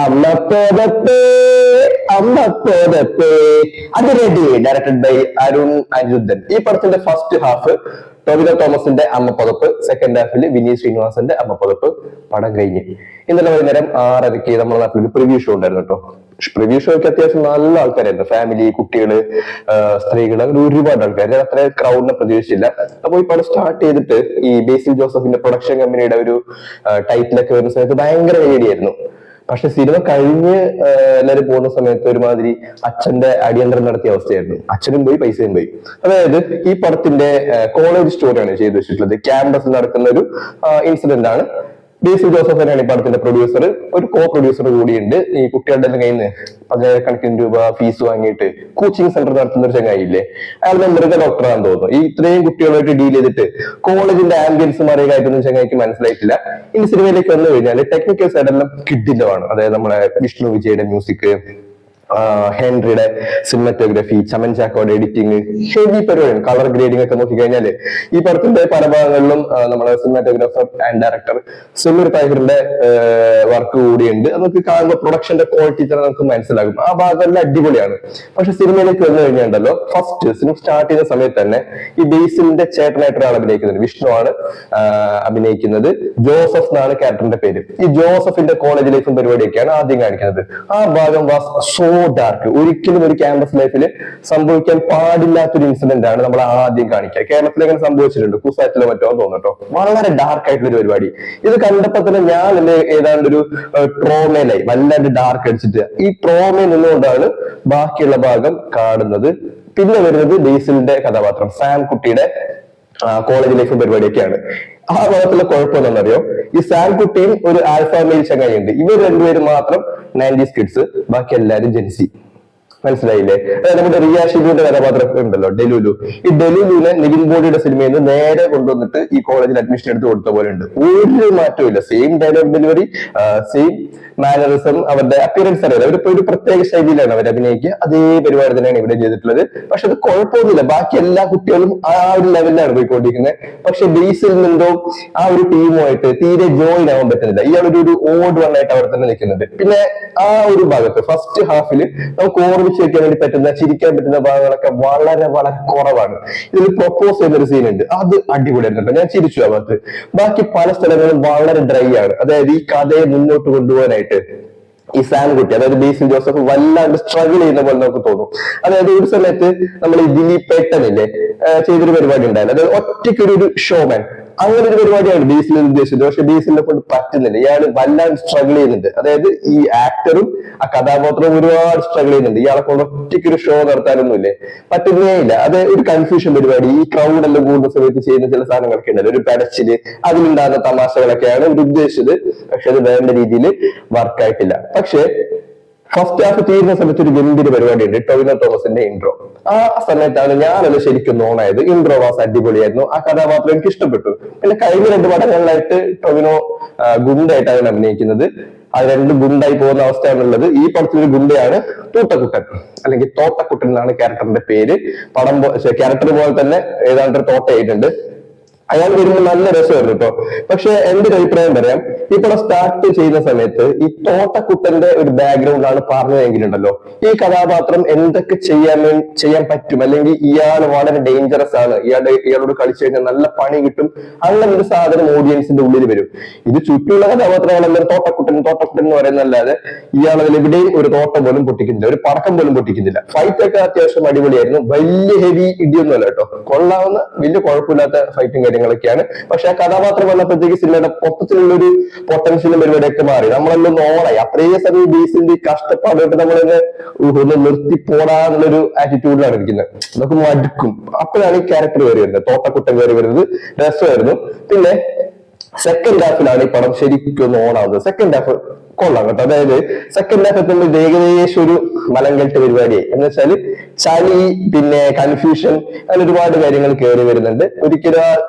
അമ്മത്തോടത്തെ അമ്മത്തോടത്തെ അത് ready directed by Arun Aniruddhan. ഈ പടത്തിന്റെ ഫസ്റ്റ് ഹാഫ് ടോവിനോ തോമസിന്റെ അമ്മ പുതപ്പ്, സെക്കൻഡ് ഹാഫിൽ വിനീത് ശ്രീനിവാസന്റെ അമ്മ പുതപ്പ്. പടം കഴിഞ്ഞ് ഇന്നലെ വൈകുന്നേരം 6:30 നമ്മുടെ നാട്ടിലൊരു പ്രിവ്യൂ ഷോ ഉണ്ടായിരുന്നു കേട്ടോ. പ്രിവ്യൂ ഷോയ്ക്ക് അത്യാവശ്യം നല്ല ആൾക്കാരായിരുന്നു, ഫാമിലി, കുട്ടികള്, സ്ത്രീകൾ, അങ്ങനെ ഒരുപാട് ആൾക്കാർ. ഞാൻ അത്ര ക്രൗഡിനെ പ്രതീക്ഷിച്ചില്ല. അപ്പൊ ഈ പടം സ്റ്റാർട്ട് ചെയ്തിട്ട് ഈ ബേസിൽ ജോസഫിന്റെ പ്രൊഡക്ഷൻ കമ്പനിയുടെ ഒരു ടൈറ്റിലൊക്കെ വരുന്ന സമയത്ത് ഭയങ്കര പേടിയായിരുന്നു. പക്ഷെ സിനിമ കഴിഞ്ഞ് എല്ലാവരും പോകുന്ന സമയത്ത് ഒരുമാതിരി അച്ഛന്റെ അടിയന്തരം നടത്തിയ അവസ്ഥയായിരുന്നു. അച്ഛനും പോയി, പൈസയും പോയി. അതായത് ഈ പടത്തിന്റെ കോളേജ് സ്റ്റോറിയാണ് ചെയ്തു വെച്ചിട്ടുള്ളത്. ക്യാമ്പസിൽ നടക്കുന്ന ഒരു ഇൻസിഡന്റ് ആണ്. ബേസിൽ ജോസഫ് തന്നെയാണ് ഈ പടത്തിന്റെ പ്രൊഡ്യൂസർ. ഒരു കോ പ്രൊഡ്യൂസർ കൂടിയുണ്ട്. ഈ കുട്ടികളുടെ കയ്യിൽ നിന്ന് 10,000 രൂപ ഫീസ് വാങ്ങിയിട്ട് കോച്ചിങ് സെന്റർ നടത്തുന്ന ഒരു ചങ്ങായില്ലേ, അയാളുടെ മൃഗ ഡോക്ടറാണെന്ന് തോന്നുന്നു. ഈ ഇത്രയും കുട്ടികളുമായിട്ട് ഡീൽ ചെയ്തിട്ട് കോളേജിന്റെ ആംബിയൻസ് മാറിയതായിട്ടൊന്നും ചങ്ങായിക്ക് മനസ്സിലായിട്ടില്ല. ഇനി സിനിമയിലേക്ക് വന്നു കഴിഞ്ഞാൽ ടെക്നിക്കൽ സൈഡെല്ലാം കിഡിലമാണ്. അതായത് നമ്മളെ വിഷ്ണു വിജയുടെ മ്യൂസിക്, ഹെൻറിയുടെ സിനിമറ്റോഗ്രഫി, ചമൻ ചാക്കോയുടെ എഡിറ്റിംഗ്, ഹെവി പരിപാടിയാണ്. കളർ ഗ്രേഡിംഗ് ഒക്കെ നോക്കിക്കഴിഞ്ഞാല് ഈ പടത്തിന്റെ പല ഭാഗങ്ങളിലും നമ്മുടെ സിനിമാറ്റോഗ്രാഫർ ആൻഡ് ഡയറക്ടർ സമീർ താഹിറിന്റെ വർക്ക് കൂടിയുണ്ട്. നമുക്ക് കാണുമ്പോൾ പ്രൊഡക്ഷന്റെ ക്വാളിറ്റി തന്നെ നമുക്ക് മനസ്സിലാകും. ആ ഭാഗമെല്ലാം അടിപൊളിയാണ്. പക്ഷെ സിനിമയിലേക്ക് വന്നു കഴിഞ്ഞാണ്ടല്ലോ, ഫസ്റ്റ് സിനിമ സ്റ്റാർട്ട് ചെയ്ത സമയത്ത് തന്നെ ഈ ബേസിലിന്റെ ചേട്ടനായിട്ട് ഒരാൾ അഭിനയിക്കുന്നത്, വിഷ്ണു ആണ് അഭിനയിക്കുന്നത്. ജോസഫ് എന്നാണ് ക്യാരക്ടറിന്റെ പേര്. ഈ ജോസഫിന്റെ കോളേജ് ലൈഫും പരിപാടിയൊക്കെയാണ് ആദ്യം കാണിക്കുന്നത്. ആ ഭാഗം വാസ് സോ ഡാർക്ക്. ഒരിക്കലും ഒരു ക്യാമ്പസ് ലൈഫിൽ സംഭവിക്കാൻ പാടില്ലാത്തൊരു ഇൻസിഡന്റ് ആണ് നമ്മൾ ആദ്യം കാണിക്കുക. കേരളത്തിൽ അങ്ങനെ സംഭവിച്ചിട്ടുണ്ട്, കുസാറ്റിലോ മറ്റോ തോന്നട്ടോ. വളരെ ഡാർക്ക് ആയിട്ടുള്ള ഒരു പരിപാടി. ഇത് കണ്ടപ്പോ തന്നെ ഞാൻ എന്റെ ഏതാണ്ട് ഒരു ട്രോമയിലായി, വല്ലാണ്ട് ഡാർക്ക് അടിച്ചിട്ട്. ഈ ട്രോമയിൽ നിന്നുകൊണ്ടാണ് ബാക്കിയുള്ള ഭാഗം കാണുന്നത്. പിന്നെ വരുന്നത് ബേസിലിന്റെ കഥാപാത്രം സാം കുട്ടിയുടെ കോളേജ് ലൈഫ് പരിപാടിയൊക്കെയാണ്. ആ ഭാഗത്തുള്ള കുഴപ്പം എന്താണെന്നറിയോ, ഈ സാം കുട്ടിയും ഒരു ആൽഫ മെയിൽ ചങ്ങായി ഉണ്ട്. ഇവർ രണ്ടുപേരും മാത്രം 90s കിഡ്സ്, ബാക്കി എല്ലാരും ജെൻസി. മനസ്സിലായില്ലേ? നമ്മുടെ റിയ ഷിബുവിന്റെ കഥാപാത്രം ഉണ്ടല്ലോ, ഡെലുലു. ഈ ഡെലുലുവിനെ നിവിൻ പോളിയുടെ സിനിമയിൽ നിന്ന് നേരെ കൊണ്ടുവന്നിട്ട് ഈ കോളേജിൽ അഡ്മിഷൻ എടുത്ത് കൊടുത്ത പോലെ ഉണ്ട്. ഒരു മാറ്റവും ഇല്ല. Same dialogue delivery, same mannerism, അവരുടെ അപ്പിയറൻസ് അറിയാം. അവരിപ്പോ ഒരു പ്രത്യേക ശൈലിയിലാണ് അവർ അഭിനയിക്കുക. അതേ പരിപാടി തന്നെയാണ് ഇവിടെ ചെയ്തിട്ടുള്ളത്. പക്ഷെ അത് കുഴപ്പമൊന്നുമില്ല. ബാക്കി എല്ലാ കുട്ടികളും ആ ഒരു ലെവലിലാണ് പോയിക്കൊണ്ടിരിക്കുന്നത്. പക്ഷെ ബേസിൽ നിന്നോ ആ ഒരു ടീമുമായിട്ട് തീരെ ജോയിൻ ആവാൻ പറ്റുന്നില്ല. ഇയാളൊരു ഓഡ് വണ്ണായിട്ട് അവിടെ തന്നെ നിൽക്കുന്നുണ്ട്. പിന്നെ ആ ഒരു ഭാഗത്ത് ഫസ്റ്റ് ഹാഫിൽ നമുക്ക് ഓർമ്മിച്ച് വെക്കാൻ വേണ്ടി പറ്റുന്ന, ചിരിക്കാൻ പറ്റുന്ന ഭാഗങ്ങളൊക്കെ വളരെ വളരെ കുറവാണ്. ഇതിൽ പ്രൊപ്പോസ് ചെയ്യുന്നൊരു സീൻ ഉണ്ട്, അത് അടിപൊളിയായിരുന്നു. ഞാൻ ചിരിച്ചു ആ ഭാഗത്ത്. ബാക്കി പല സ്ഥലങ്ങളും വളരെ ഡ്രൈ ആണ്. അതായത് ഈ കഥയെ മുന്നോട്ട് കൊണ്ടുപോകാനായിട്ട് ഈ സാം കുട്ടി, അതായത് ബേസിൽ ജോസഫ് വല്ലാണ്ട് സ്ട്രഗിൾ ചെയ്യുന്ന പോലെ നമുക്ക് തോന്നും. അതായത് ഒരു സമയത്ത് നമ്മൾ ഈ ദിലീപ് പേട്ടനില്ലേ ചെയ്തൊരു പരിപാടി ഉണ്ടായിരുന്നു. അതായത് ഒറ്റയ്ക്കൊരു ഷോമാൻ, അങ്ങനെ ഒരു പരിപാടിയാണ് ബേസിൽ ഉദ്ദേശിച്ചത്. പക്ഷെ ബേസിലിനെ കൊണ്ട് പറ്റുന്നില്ല. ഇയാള് വല്ലാണ്ട് സ്ട്രഗിൾ ചെയ്യുന്നുണ്ട്. അതായത് ഈ ആക്ടറും ആ കഥാപാത്രവും ഒരുപാട് സ്ട്രഗിൾ ചെയ്യുന്നുണ്ട്. ഇയാളെ കൊണ്ട് ഒറ്റയ്ക്കൊരു ഷോ നടത്താനൊന്നുമില്ലേ, പറ്റുന്നേ ഇല്ല. അത് ഒരു കൺഫ്യൂഷൻ പരിപാടി. ഈ ക്രൗഡ് എല്ലാം കൂടുന്ന സമയത്ത് ചെയ്യുന്ന ചില സാധനങ്ങളൊക്കെ ഉണ്ടല്ലോ, ഒരു പരച്ചില്, അതിലുണ്ടാകുന്ന തമാശകളൊക്കെയാണ് ഒരു ഉദ്ദേശിച്ചത്. പക്ഷെ അത് വേണ്ട രീതിയിൽ വർക്കായിട്ടില്ല. പക്ഷെ ഫസ്റ്റ് ഹാഫ് തീരുന്ന സമയത്ത് ഒരു ഗംഭീര പരിപാടി ഉണ്ട്, ടോവിനോ തോമസിന്റെ ഇൻട്രോ. ആ സമയത്താണ് ഞാനത് ശരിക്കും ഓണായത്. ഇൻട്രോ വാസ് അടിപൊളിയായിരുന്നു. ആ കഥാപാത്രം എനിക്ക് ഇഷ്ടപ്പെട്ടു. പിന്നെ കഴിഞ്ഞ 2 പടങ്ങളിലായിട്ട് ടോവിനോ ഗുണ്ടായിട്ടാണ് അഭിനയിക്കുന്നത്. അത് രണ്ടും ഗുണ്ടായി പോകുന്ന അവസ്ഥയാണുള്ളത്. ഈ പടത്തിലൊരു ഗുണ്ടയാണ് തൂട്ടക്കുട്ടൻ, അല്ലെങ്കിൽ തോട്ടക്കുട്ടൻ എന്നാണ് ക്യാരക്ടറിന്റെ പേര്. പടം ക്യാരക്ടർ പോലെ തന്നെ ഏതാണ്ട് തോട്ടയായിട്ടുണ്ട്. അയാൾ വരുമ്പോൾ നല്ല രസമായിരുന്നു കേട്ടോ. പക്ഷെ എന്റെ ഒരു അഭിപ്രായം പറയാം, ഈ പടം സ്റ്റാർട്ട് ചെയ്യുന്ന സമയത്ത് ഈ തോട്ടക്കുട്ടന്റെ ഒരു ബാക്ക്ഗ്രൗണ്ട് ആണ് പറഞ്ഞതെങ്കിലുണ്ടല്ലോ, ഈ കഥാപാത്രം എന്തൊക്കെ ചെയ്യാൻ പറ്റും, അല്ലെങ്കിൽ ഇയാൾ വളരെ ഡേഞ്ചറസ് ആണ്, ഇയാളോട് കളിച്ചു കഴിഞ്ഞാൽ നല്ല പണി കിട്ടും, അങ്ങനെ ഒരു സാധനം ഓഡിയൻസിന്റെ ഉള്ളിൽ വരും. ഇത് ചുറ്റുമുള്ള കഥാപാത്രങ്ങളെല്ലാം തോട്ടക്കുട്ടൻ എന്ന് പറയുന്നല്ലാതെ ഇയാൾ അതിൽ എവിടെയും ഒരു തോട്ടം പോലും പൊട്ടിക്കുന്നില്ല, ഒരു പടക്കം പോലും പൊട്ടിക്കുന്നില്ല. ഫൈറ്റ് ഒക്കെ അത്യാവശ്യം അടിപൊളിയായിരുന്നു. വലിയ ഹെവി ഇടിയൊന്നുമല്ല കേട്ടോ, കൊള്ളാവുന്ന വലിയ കുഴപ്പമില്ലാത്ത ഫൈറ്റിംഗ് കാര്യങ്ങളൊക്കെയാണ്. പക്ഷെ ആ കഥാപാത്രം വന്നപ്പോഴത്തേക്ക് സിനിമയുടെ മൊത്തത്തിലുള്ളൊരു പൊട്ടൻഷ്യലും പരിപാടിയൊക്കെ മാറി. നമ്മളെല്ലാം ഓണായി. അത്രയും സമയം ബേസിന്റെ കഷ്ടപ്പാടായിട്ട് നമ്മളെന്നെ ഒന്ന് നിർത്തി പോടാന്നുള്ളൊരു ആറ്റിറ്റ്യൂഡിലാണ് ഇരിക്കുന്നത്. അതൊക്കെ മടുക്കും. അപ്പോഴാണ് ഈ ക്യാരക്ടർ കയറി വരുന്നത്, തോട്ടക്കുട്ടൻ കയറി വരുന്നത്. രസമായിരുന്നു. പിന്നെ സെക്കൻഡ് ഹാഫിലാണ് ഈ പടം ശരിക്കും ഓണാവുന്നത്. സെക്കൻഡ് ഹാഫ് കൊള്ളാം കേട്ടോ. അതായത് സെക്കൻഡ് ഹാഫ് എത്തുമ്പോൾ ഏകദേശം ഒരു മലങ്കെട്ട് പരിപാടിയായി. എന്ന് വെച്ചാല് ചളി, പിന്നെ കൺഫ്യൂഷൻ, അങ്ങനെ ഒരുപാട് കാര്യങ്ങൾ കയറി വരുന്നുണ്ട്. ഒരിക്കലും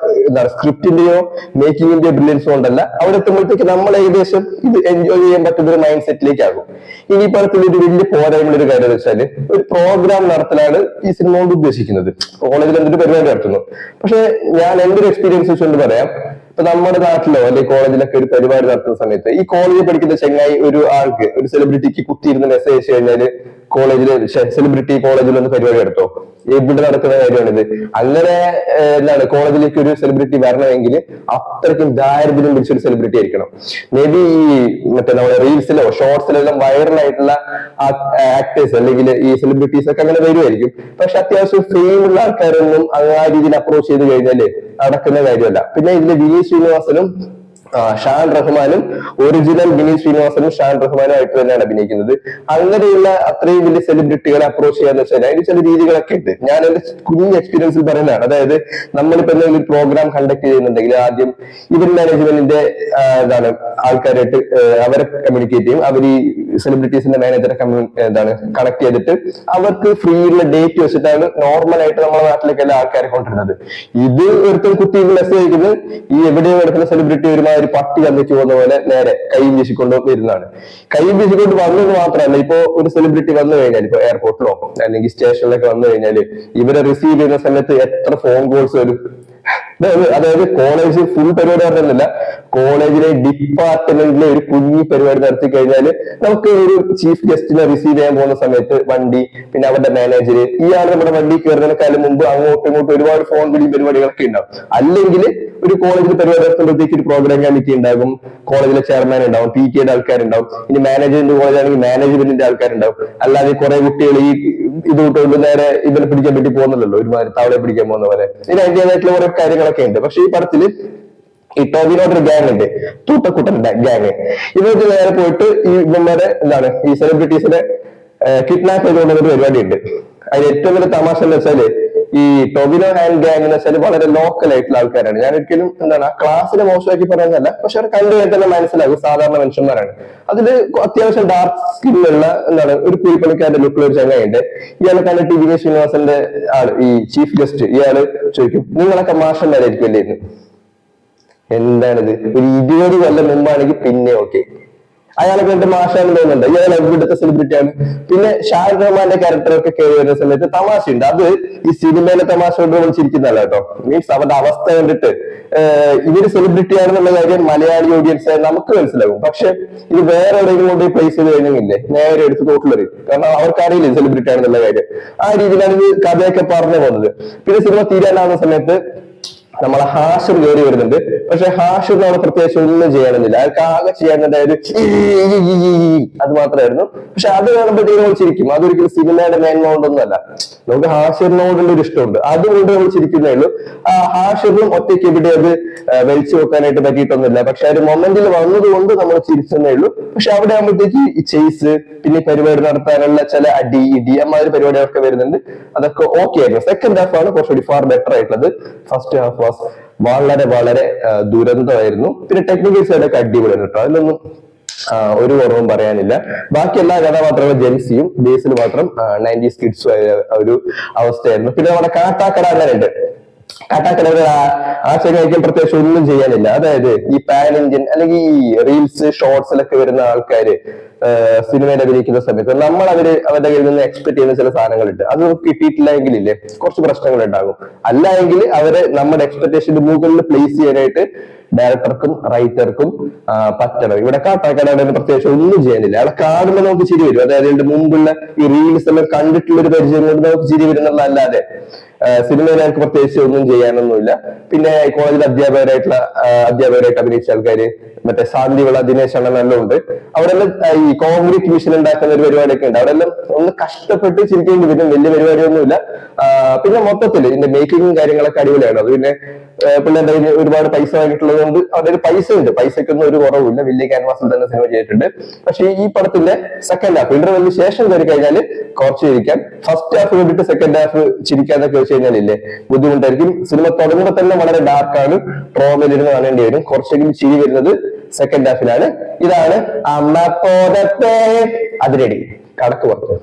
എന്താണ് സ്ക്രിപ്റ്റിന്റെയോ മേക്കിങ്ങിന്റെയോ ബ്രില്യൻസ് കൊണ്ടല്ല. അവിടെ എത്തുമ്പോഴത്തേക്ക് നമ്മൾ ഏകദേശം ഇത് എൻജോയ് ചെയ്യാൻ പറ്റുന്ന ഒരു മൈൻഡ് സെറ്റിലേക്കാകും. ഇനി പടത്തിൽ ഒരു വലിയ പോരായ്മയുള്ള ഒരു കാര്യം എന്ന് വെച്ചാല് ഒരു പ്രോഗ്രാം നടത്തലാണ് ഈ സിനിമ കൊണ്ട് ഉദ്ദേശിക്കുന്നത്. കോളേജിൽ എന്തൊരു പരിപാടി നടത്തുന്നു. പക്ഷെ ഞാൻ എന്റെ ഒരു എക്സ്പീരിയൻസ് വെച്ചുകൊണ്ട് പറയാം, ഇപ്പൊ നമ്മുടെ നാട്ടിലോ അല്ലെങ്കിൽ കോളേജിലൊക്കെ ഒരു പരിപാടി നടത്തുന്ന സമയത്ത് ഈ കോളേജിൽ പഠിക്കുന്ന ചെങ്ങായി ഒരു ആൾക്ക് ഒരു സെലിബ്രിറ്റിക്ക് കുത്തിയിരുന്ന് മെസ്സേജ് അയച്ചു കഴിഞ്ഞാല് കോളേജില് സെലിബ്രിറ്റി കോളേജിൽ ഒന്ന് പരിപാടി എടുത്തോ, എവിടെ നടക്കുന്ന കാര്യമാണിത്. അങ്ങനെ എന്താണ് കോളേജിലേക്ക് ഒരു സെലിബ്രിറ്റി വരണമെങ്കിൽ അത്രയ്ക്കും ദാരിദ്ര്യം പിടിച്ചൊരു സെലിബ്രിറ്റി ആയിരിക്കണം. മേ ബി ഈ മറ്റേ നമ്മുടെ റീൽസിലോ ഷോർട്സിലോ എല്ലാം വൈറലായിട്ടുള്ള ആക്ടേഴ്സ് അല്ലെങ്കിൽ ഈ സെലിബ്രിറ്റീസ് ഒക്കെ അങ്ങനെ വരുമായിരിക്കും. പക്ഷെ അത്യാവശ്യം ഫെയിം ഉള്ള ആൾക്കാരൊന്നും ആ രീതിയിൽ അപ്രോച്ച് ചെയ്ത് കഴിഞ്ഞാല് നടക്കുന്ന കാര്യമല്ല. പിന്നെ ഇതില് വിനീത് ശ്രീനിവാസനും ഷാൻ റഹ്മാനും ഒറിജിനൽ വിനീത് ശ്രീനിവാസനും ഷാൻ റഹ്മാനും ആയിട്ട് തന്നെയാണ് അഭിനയിക്കുന്നത്. അങ്ങനെയുള്ള അത്രയും വലിയ സെലിബ്രിറ്റികളെ അപ്രോച്ച് ചെയ്യാന്ന് വെച്ചാൽ അതിന് ചില രീതികളൊക്കെ ഉണ്ട്. ഞാൻ എന്റെ കുഞ്ഞ് എക്സ്പീരിയൻസിൽ പറയുന്നതാണ്. അതായത് നമ്മളിപ്പോ എന്തെങ്കിലും ഒരു പ്രോഗ്രാം കണ്ടക്ട് ചെയ്യുന്നുണ്ടെങ്കിൽ ആദ്യം ഇവന്റ് മാനേജ്മെന്റിന്റെ എന്താണ് ആൾക്കാരായിട്ട് അവരെ കമ്മ്യൂണിക്കേറ്റ് ചെയ്യും. അവർ ഈ സെലിബ്രിറ്റീസിന്റെ മാനേജറെ കണക്ട് ചെയ്തിട്ട് അവർക്ക് ഫ്രീ ഉള്ള ഡേറ്റ് വെച്ചിട്ടാണ് നോർമൽ ആയിട്ട് നമ്മുടെ നാട്ടിലേക്ക് എല്ലാ ആൾക്കാരെ കൊണ്ടിരുന്നത്. ഇത് ഒരുത്തം കുത്തി മെസ്സേജ് അയക്കുന്നത് ഈ എവിടെയോ എടുക്കുന്ന സെലിബ്രിറ്റി ഒരുമാതിരി പട്ടി കന്നിച്ചു പോകുന്ന പോലെ നേരെ കൈ വീശിക്കൊണ്ട് വരുന്നതാണ്. കൈ വീശിക്കൊണ്ട് വന്നത് മാത്രമല്ല, ഇപ്പൊ ഒരു സെലിബ്രിറ്റി വന്നു കഴിഞ്ഞാൽ ഇപ്പൊ എയർപോർട്ടിലോ അല്ലെങ്കിൽ സ്റ്റേഷനിലൊക്കെ വന്നു കഴിഞ്ഞാൽ ഇവരെ റിസീവ് ചെയ്യുന്ന സമയത്ത് എത്ര ഫോൺ കോൾസ് വരും. അതായത് കോളേജ് ഫുൾ പരിപാടി നടത്തുന്നില്ല, കോളേജിലെ ഡിപ്പാർട്ട്മെന്റിലെ ഒരു കുഞ്ഞി പരിപാടി നടത്തി കഴിഞ്ഞാൽ നമുക്ക് ഒരു ചീഫ് ഗസ്റ്റിനെ റിസീവ് ചെയ്യാൻ പോകുന്ന സമയത്ത് വണ്ടി, പിന്നെ അവരുടെ മാനേജർ, ഇയാൾ നമ്മുടെ വണ്ടി കയറുന്നതിനേക്കാളും മുമ്പ് അങ്ങോട്ടും ഇങ്ങോട്ടും ഒരുപാട് ഫോൺ വിളി പരിപാടികളൊക്കെ ഉണ്ടാവും. അല്ലെങ്കിൽ ഒരു കോളേജിൽ പരിപാടി നടത്തുമ്പോഴത്തേക്ക് ഒരു പ്രോഗ്രാം കമ്മിറ്റി ഉണ്ടാകും, കോളേജിലെ ചെയർമാൻ ഉണ്ടാവും, പി ടി എയുടെ ആൾക്കാരുണ്ടാവും, ഇനി മാനേജ്മെന്റ് കോളേജാണെങ്കിൽ മാനേജ്മെന്റിന്റെ ആൾക്കാരുണ്ടാവും. അല്ലാതെ കുറെ കുട്ടികൾ ഈ ഇത് കൊണ്ട് നേരെ ഇവരെ പിടിക്കാൻ വേണ്ടി പോകുന്നില്ലല്ലോ, ഒരുമാതിരി തവളെ പിടിക്കാൻ പോകുന്ന പോലെ. ഇതിന് അതിൻ്റെതായിട്ടുള്ള കുറെ കാര്യങ്ങളൊക്കെ ഉണ്ട്. പക്ഷെ ഈ പടത്തില് ഈ ടോബിനോട്ടൊരു ഗ്യാങ് ഉണ്ട്, തൂട്ടക്കുട്ടന്റെ ഗ്യാങ്. ഇവർക്ക് നേരെ പോയിട്ട് ഈ ഇവന്മാരെ ഈ സെലിബ്രിറ്റീസിനെ കിഡ്നാപ്പ് ചെയ്തുകൊണ്ടുള്ള ഒരു പരിപാടി ഉണ്ട്. അതിന് ഏറ്റവും വലിയ തമാശ എന്ന് വെച്ചാല് ഈ ടൊവിനോ ആൻഡ് ഗ്യാങ് എന്ന് വെച്ചാൽ വളരെ ലോക്കൽ ആയിട്ടുള്ള ആൾക്കാരാണ്. ഞാൻ ഒരിക്കലും ആ ക്ലാസ്സിനെ മോശമാക്കി പറയുന്നതല്ല, പക്ഷെ അവർ കണ്ടു കഴിഞ്ഞാൽ തന്നെ മനസ്സിലാകും സാധാരണ മനുഷ്യന്മാരാണ്. അതിൽ അത്യാവശ്യം ഡാർക്ക് സ്കിന്നുള്ള ഒരു കൂലിപ്പണിക്കാരന്റെ ലുക്കിലുള്ള ഒരു ചങ്ങയുണ്ട്. ഇയാളെ കണ്ടിട്ട് വിനീത് ശ്രീനിവാസന്റെ ആള് ഈ ചീഫ് ഗസ്റ്റ് ഇയാള് ചോദിക്കും, നിങ്ങളൊക്കെ മാഷന്മാരായിരിക്കും അല്ലേ എന്ന്. എന്താണിത്, ഒരു 20 കൊല്ലം മുമ്പാണെങ്കിൽ പിന്നെ ഓക്കെ, അയാളെ കണ്ട് മാഷാന്ന് തോന്നുന്നുണ്ട്, ഇയാൾ ഇവിടുത്തെ സെലിബ്രിറ്റിയാണ്. പിന്നെ ഷാൻ റഹ്മാന്റെ ക്യാരക്ടറൊക്കെ കയറി വരുന്ന സമയത്ത് തമാശയുണ്ട്. അത് ഈ സിനിമയിലെ തമാശ കൊണ്ട് നമ്മൾ ചിരിക്കുന്നതല്ല കേട്ടോ. മീൻസ് അവരുടെ അവസ്ഥ കണ്ടിട്ട് ഇവര് സെലിബ്രിറ്റി ആണെന്നുള്ള കാര്യം മലയാളി ഓഡിയൻസ് നമുക്ക് മനസ്സിലാകും. പക്ഷെ ഇത് വേറെ എവിടെയെങ്കിലും കൊണ്ട് പ്ലേസ് ചെയ്ത് കഴിഞ്ഞില്ലേ നേരെ എടുത്ത് തോട്ടിലറിയും. കാരണം അവർക്കറിയില്ലേ സെലിബ്രിറ്റി ആണെന്നുള്ള കാര്യം. ആ രീതിയിലാണ് ഇത് കഥയൊക്കെ പറഞ്ഞു പോകുന്നത്. പിന്നെ സിനിമ തീരാനാവുന്ന സമയത്ത് നമ്മളെ ഹാഷിർ കയറി വരുന്നുണ്ട്. പക്ഷെ ഹാഷിർ നമ്മൾ പ്രത്യേകിച്ച് ഒന്നും ചെയ്യണമെന്നില്ല, അയാൾക്ക് ആകെ ചെയ്യാനുണ്ടായത് അത് മാത്രമായിരുന്നു. പക്ഷെ അത് കാണുമ്പോഴത്തേക്കും നമ്മൾ ചിരിക്കും. അതൊരിക്കലും സിനിമയുടെ മേന്മകൊണ്ടൊന്നും അല്ല, നമുക്ക് ഹാഷിറിനോടുള്ള ഒരു ഇഷ്ടമുണ്ട്, അതുകൊണ്ട് നമ്മൾ ചിരിക്കുന്നേ ഉള്ളൂ. ആ ഹാഷിറിനും ഒറ്റയ്ക്ക് ഇവിടെ അത് വലിച്ചു വെക്കാനായിട്ട് പറ്റിയിട്ടൊന്നുമില്ല. പക്ഷെ ആ ഒരു മൊമെന്റിൽ വന്നതുകൊണ്ട് നമ്മൾ ചിരിച്ചെന്നേ ഉള്ളൂ. പക്ഷെ അവിടെ ആകുമ്പോഴത്തേക്ക് ഈ ചേസ്, പിന്നെ പരിപാടി നടത്താനുള്ള ചില അടി ഇടി അമ്മാതിരി പരിപാടികളൊക്കെ വരുന്നുണ്ട്. അതൊക്കെ ഓക്കെ ആയിരുന്നു. സെക്കൻഡ് ഹാഫ് ആണ് കുറച്ചുകൂടി ഫാർ ബെറ്റർ ആയിട്ടുള്ളത്. ഫസ്റ്റ് ഹാഫ് വളരെ വളരെ ദുരന്തമായിരുന്നു. പിന്നെ ടെക്നിക്കൽ സൈഡൊക്കെ അടിപൊളിയാണ് കേട്ടോ, അതിലൊന്നും ഒരു കുറവും പറയാനില്ല. ബാക്കി എല്ലാ കഥാപാത്രങ്ങളും ജെൻസിയും ബേസിൽ മാത്രം 90s കിഡ്സും ഒരു അവസ്ഥയായിരുന്നു. പിന്നെ നമ്മുടെ കാട്ടാക്കട അങ്ങനെ ഉണ്ട്. കാട്ടാക്കട ആ ചെങ്ങയ്ക്കും പ്രത്യേകിച്ച് ഒന്നും ചെയ്യാനില്ല. അതായത് ഈ പാൻ ഇന്ത്യൻ അല്ലെങ്കിൽ ഈ റീൽസ് ഷോർട്സിലൊക്കെ വരുന്ന ആൾക്കാര് സിനിമയിൽ അഭിനയിക്കുന്ന സമയത്ത് നമ്മൾ അവരുടെ കയ്യിൽ നിന്ന് എക്സ്പെക്ട് ചെയ്യുന്ന ചില സാധനങ്ങളുണ്ട്. അത് കിട്ടിയിട്ടില്ല എങ്കിലില്ലേ കുറച്ച് പ്രശ്നങ്ങൾ ഉണ്ടാകും. അല്ല എങ്കിൽ അവരെ നമ്മുടെ എക്സ്പെക്ടേഷന്റെ മുകളിൽ പ്ലേസ് ചെയ്യാനായിട്ട് ഡയറക്ടർക്കും റൈറ്റർക്കും പറ്റണം. ഇവിടെ കാട്ടാക്കട പ്രത്യേകിച്ച് ഒന്നും ചെയ്യാനില്ല. അയാളെ കാണുമ്പോൾ നമുക്ക് ചിരി വരും. അതായത് അതിന്റെ മുമ്പുള്ള ഈ റീൽസ് എല്ലാം കണ്ടിട്ടുള്ള ഒരു പരിചയം കൊണ്ട് നമുക്ക് ചിരി വരുന്നതല്ലാതെ സിനിമയിൽ എനിക്ക് പ്രത്യേകിച്ച് ഒന്നും ചെയ്യാനൊന്നുമില്ല. പിന്നെ കോളേജിൽ അധ്യാപകരായിട്ട് അഭിനയിച്ച ആൾക്കാര് മറ്റേ സാന്തിവിള ദിനേശ് അണ്ണനെല്ലാം ഉണ്ട്. അവരെല്ലാം ഈ കോൺക്രീറ്റ് മിഷൻ ഉണ്ടാക്കുന്ന ഒരു പരിപാടിയൊക്കെ ഉണ്ട്. അവരെല്ലാം ഒന്ന് കഷ്ടപ്പെട്ട് ചിരിക്കേണ്ടി വരും, വലിയ പരിപാടിയൊന്നുമില്ല. പിന്നെ മൊത്തത്തിൽ ഇതിന്റെ മേക്കിങ്ങും കാര്യങ്ങളൊക്കെ അടിപൊളിയാണ്. അത് പിന്നെ പിള്ളേരുടെ ഒരുപാട് പൈസ വാങ്ങിയിട്ടുള്ളത് കൊണ്ട് അവരുടെ പൈസ ഉണ്ട്, പൈസക്കൊന്നും ഒരു കുറവില്ല. വലിയ ക്യാൻവാസിൽ തന്നെ സിനിമ ചെയ്തിട്ടുണ്ട്. പക്ഷെ ഈ പടത്തിന്റെ സെക്കൻഡ് ഹാഫ് ഇന്റർവെല്ലിന് ശേഷം കയറി കഴിഞ്ഞാൽ കുറച്ച് ചിരിക്കാൻ, ഫസ്റ്റ് ഹാഫ് കണ്ടിട്ട് സെക്കൻഡ് ഹാഫ് ചിരിക്കാന്നൊക്കെ വെച്ച് കഴിഞ്ഞാലില്ലേ ബുദ്ധിമുട്ടായിരിക്കും. സിനിമ തുടങ്ങുമ്പോൾ തന്നെ വളരെ ഡാർക്കാണ്, ട്രോമയിലിരുന്ന് കാണേണ്ടി വരും. കുറച്ചെങ്കിലും ചിരി വരുന്നത് സെക്കൻഡ് ഹാഫിലാണ്. ഇതാണ് അമ്മ പോരത്തെ അതിരടി കടക്ക് പുറത്ത്.